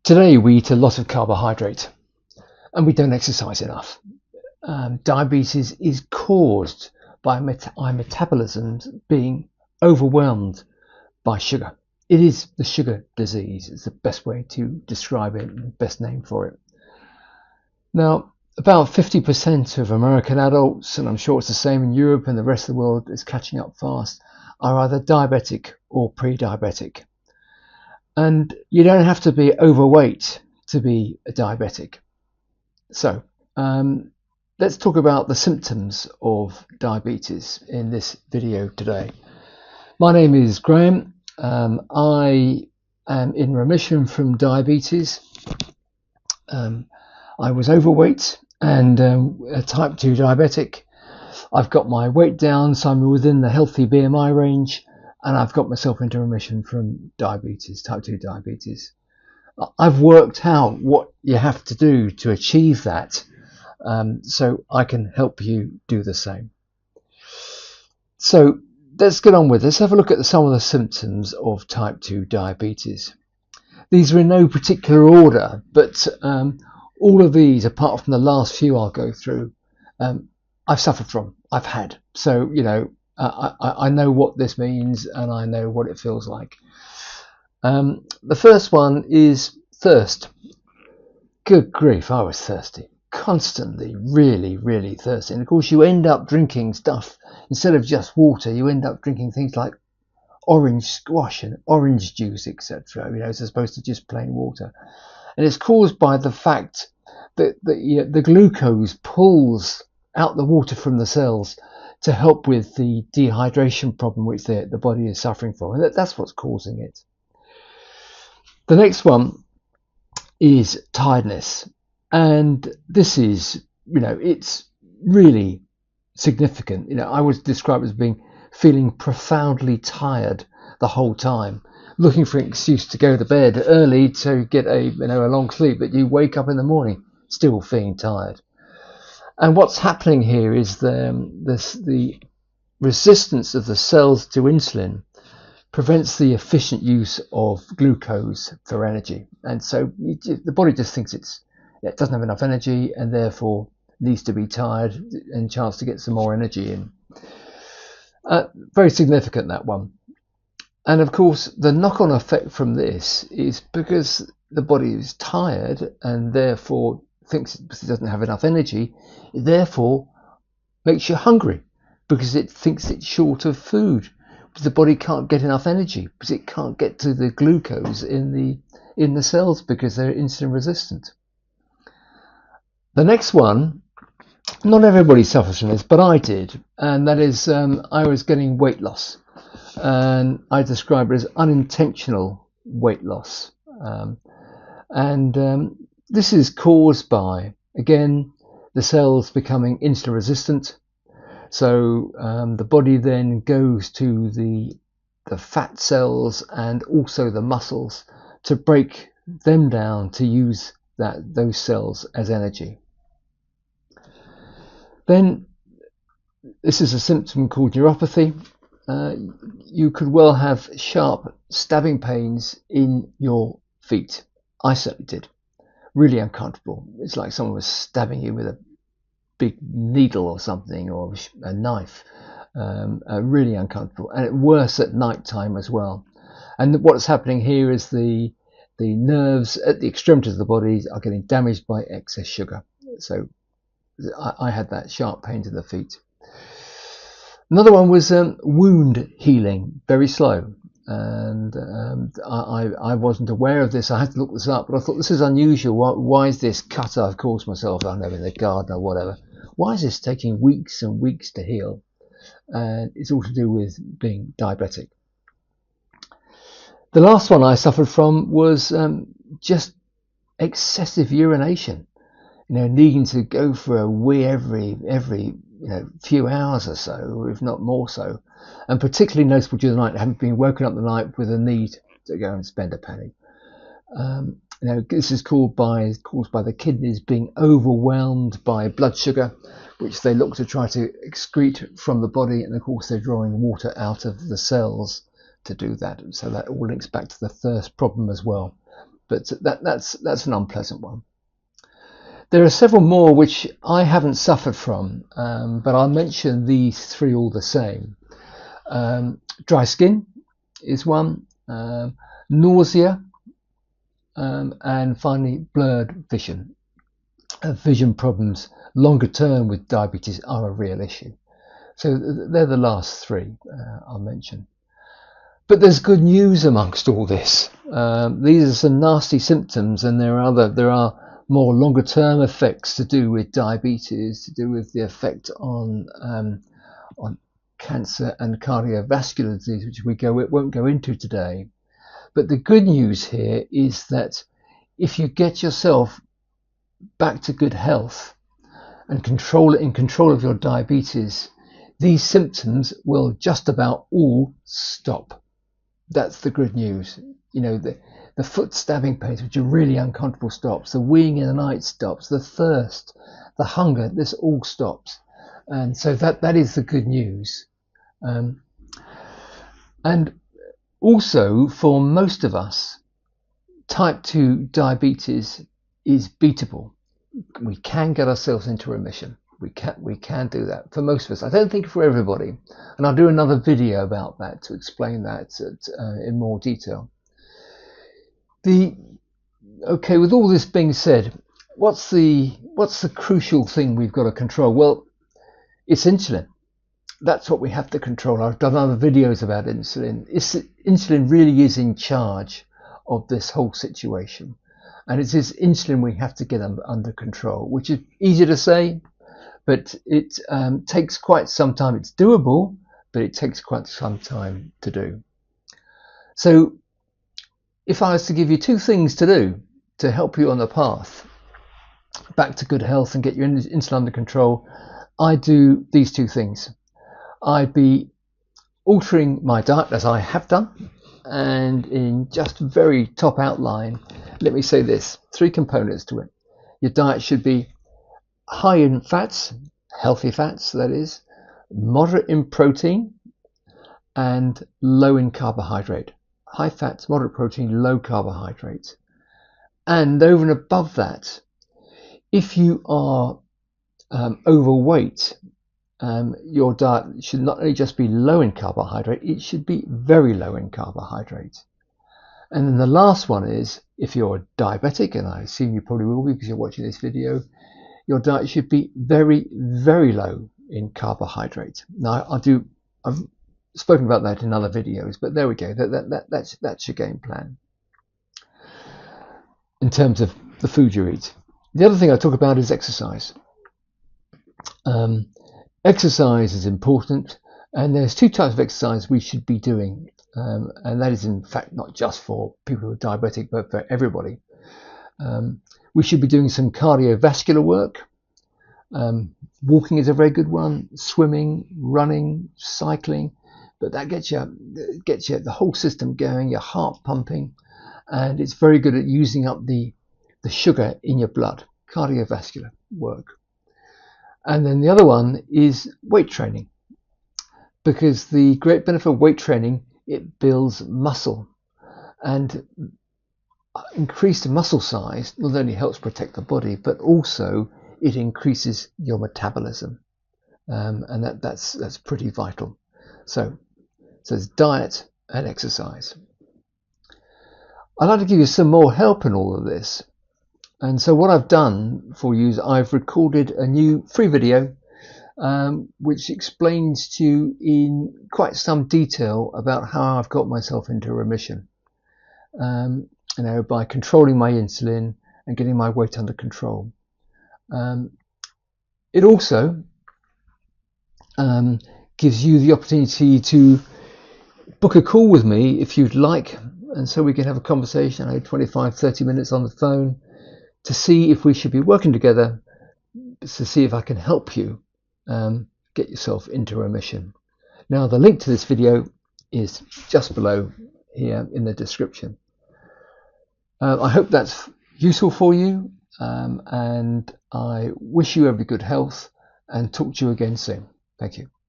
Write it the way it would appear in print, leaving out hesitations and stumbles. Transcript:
Today we eat a lot of carbohydrate and we don't exercise enough. Diabetes is caused by our metabolism being overwhelmed by sugar. It is the sugar disease. It's the best way to describe it, the best name for it. Now, about 50% of American adults, and I'm sure it's the same in Europe and the rest of the world is catching up fast, are either diabetic or pre-diabetic. And you don't have to be overweight to be a diabetic. So let's talk about the symptoms of diabetes in this video today. My name is Graham. I am in remission from diabetes. I was overweight and a type 2 diabetic. I've got my weight down, so I'm within the healthy BMI range, and I've got myself into remission from diabetes, type 2 diabetes. I've worked out what you have to do to achieve that, so I can help you do the same. So let's get on with this. Have a look at some of the symptoms of type 2 diabetes. These are in no particular order, but all of these, apart from the last few I'll go through, I've suffered from, I've had. So, you know, I know what this means and I know what it feels like. The first one is thirst. Good grief, I was thirsty. Constantly, really thirsty. And of course you end up drinking stuff. Instead of just water, you end up drinking things like orange squash and orange juice, etc. You know, as opposed to just plain water. And it's caused by the fact that the glucose pulls out the water from the cells to help with the dehydration problem which the body is suffering from. And that's what's causing it. The next one is tiredness. And this is, you know, it's really significant. You know, I would describe it as feeling profoundly tired the whole time, looking for an excuse to go to bed early to get a long sleep, but you wake up in the morning still feeling tired. And what's happening here is the resistance of the cells to insulin prevents the efficient use of glucose for energy. And so the body just thinks it doesn't have enough energy and therefore needs to be tired and chance to get some more energy in. Very significant, that one. And of course, the knock-on effect from this is because the body is tired and therefore thinks it doesn't have enough energy, it therefore makes you hungry because it thinks it's short of food. Because the body can't get enough energy because it can't get to the glucose in the cells because they're insulin resistant. The next one, not everybody suffers from this, but I did, and that is I was getting weight loss, and I describe it as unintentional weight loss, this is caused by, again, the cells becoming insulin resistant. So the body then goes to the fat cells and also the muscles to break them down to use those cells as energy. Then this is a symptom called neuropathy. You could well have sharp stabbing pains in your feet. I certainly did. Really uncomfortable. It's like someone was stabbing you with a big needle or something, or a knife. Really uncomfortable, and worse at night time as well. And what's happening here is the nerves at the extremities of the body are getting damaged by excess sugar. So I had that sharp pain to the feet. Another one was wound healing, very slow. And I wasn't aware of this. I had to look this up, but I thought this is unusual. Why is this cut I've caused myself, I don't know, in the garden or whatever? Why is this taking weeks and weeks to heal? And it's all to do with being diabetic. The last one I suffered from was just excessive urination. You know, needing to go for a wee every few hours or so, if not more so. And particularly noticeable during the night, having been woken up the night with a need to go and spend a penny. This is caused by the kidneys being overwhelmed by blood sugar, which they look to try to excrete from the body, and of course they're drawing water out of the cells to do that. So that all links back to the thirst problem as well. but that's an unpleasant one. There are several more which I haven't suffered from, but I'll mention these three all the same. Dry skin is one, nausea, and finally blurred vision. Vision problems longer term with diabetes are a real issue. So they're the last three I'll mention. But there's good news amongst all this. These are some nasty symptoms, and there are more longer term effects to do with diabetes, to do with the effect on cancer and cardiovascular disease, which we won't go into today. But the good news here is that if you get yourself back to good health and in control of your diabetes, these symptoms will just about all stop. That's the good news. You know, the foot stabbing pains, which are really uncomfortable, stops. The weeing in the night stops. The thirst, the hunger, this all stops. And so that is the good news. And also, for most of us, type 2 diabetes is beatable. We can get ourselves into remission. We can do that for most of us. I don't think for everybody, and I'll do another video about that to explain that in more detail. Okay, with all this being said, what's the crucial thing we've got to control? Well, it's insulin. That's what we have to control. I've done other videos about insulin. Insulin really is in charge of this whole situation, and it's this insulin we have to get under control, which is easy to say, but it takes quite some time. It's doable, but it takes quite some time to do. So if I was to give you two things to do to help you on the path back to good health and get your insulin under control, I'd do these two things. I'd be altering my diet, as I have done, and in just very top outline, let me say this: three components to it. Your diet should be high in fats, healthy fats that is, moderate in protein, and low in carbohydrate. High fats, moderate protein, low carbohydrate. And over and above that, if you are overweight, your diet should not only just be low in carbohydrate, it should be very low in carbohydrate. And then the last one is, if you're diabetic, and I assume you probably will be because you're watching this video, your diet should be very, very low in carbohydrate. Now, I've spoken about that in other videos, but there we go. That's your game plan in terms of the food you eat. The other thing I talk about is exercise. Exercise is important, and there's two types of exercise we should be doing, and that is in fact not just for people who are diabetic, but for everybody. We should be doing some cardiovascular work. Walking is a very good one, swimming, running, cycling, but that gets you the whole system going, your heart pumping, and it's very good at using up the sugar in your blood, cardiovascular work. And then the other one is weight training, because the great benefit of weight training, it builds muscle, and increased muscle size not only helps protect the body, but also it increases your metabolism, and that's pretty vital. So it's diet and exercise. I'd like to give you some more help in all of this. And so what I've done for you is I've recorded a new free video which explains to you in quite some detail about how I've got myself into remission, by controlling my insulin and getting my weight under control. It also gives you the opportunity to book a call with me if you'd like, and so we can have a conversation, 25-30 minutes on the phone, to see if we should be working together, to see if I can help you get yourself into remission. Now, the link to this video is just below here in the description. I hope that's useful for you, and I wish you every good health, and talk to you again soon. Thank you.